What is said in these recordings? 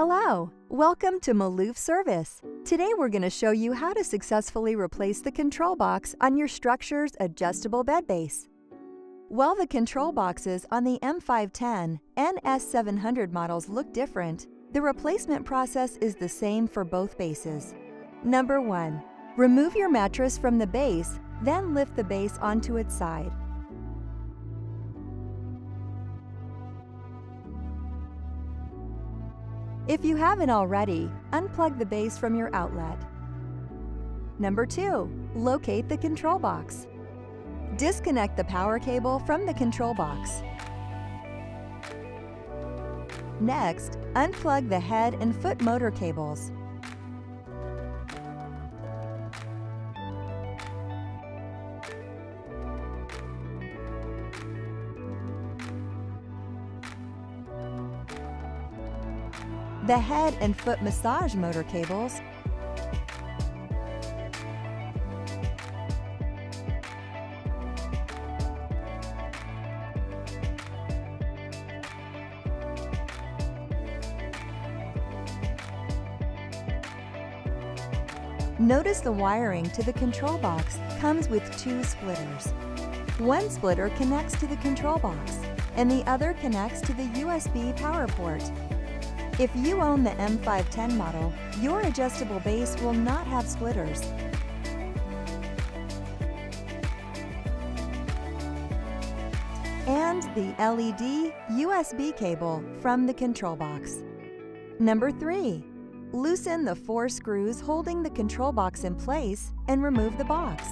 Hello, welcome to Malouf Service. Today we're going to show you how to successfully replace the control box on your Structures Adjustable Bed Base. While the control boxes on the M510 and S700 models look different, the replacement process is the same for both bases. Number 1. Remove your mattress from the base, then lift the base onto its side. If you haven't already, unplug the base from your outlet. Number 2. Locate the control box. Disconnect the power cable from the control box. Next, unplug the head and foot motor cables. The head and foot massage motor cables, notice the wiring to the control box comes with 2 splitters. One splitter connects to the control box, and the other connects to the USB power port. If you own the M510 model, your adjustable base will not have splitters. And the LED USB cable from the control box. Number 3. Loosen the 4 screws holding the control box in place and remove the box.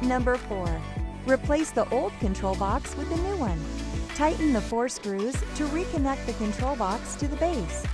Number 4. Replace the old control box with a new one. Tighten the 4 screws to reconnect the control box to the base.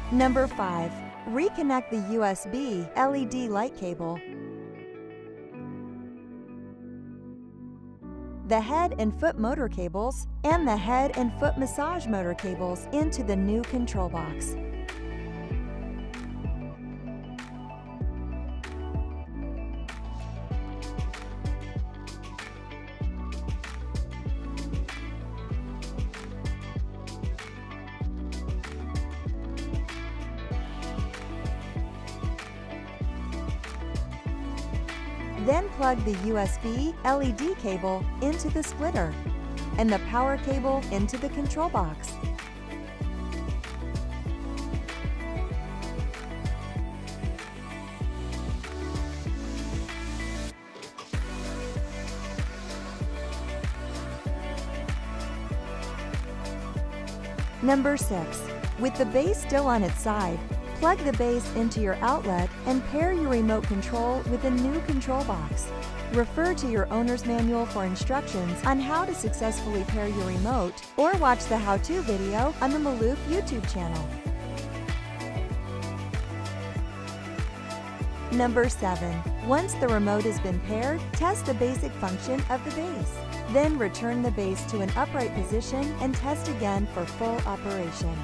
Number 5. Reconnect the USB LED light cable, the head and foot motor cables, and the head and foot massage motor cables into the new control box. Then plug the USB LED cable into the splitter and the power cable into the control box. Number 6. With the base still on its side, plug the base into your outlet and pair your remote control with a new control box. Refer to your owner's manual for instructions on how to successfully pair your remote, or watch the how-to video on the Malouf YouTube channel. Number 7. Once the remote has been paired, test the basic function of the base. Then return the base to an upright position and test again for full operation.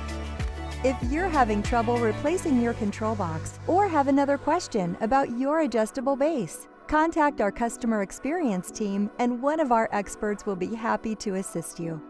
If you're having trouble replacing your control box or have another question about your adjustable base, contact our customer experience team and one of our experts will be happy to assist you.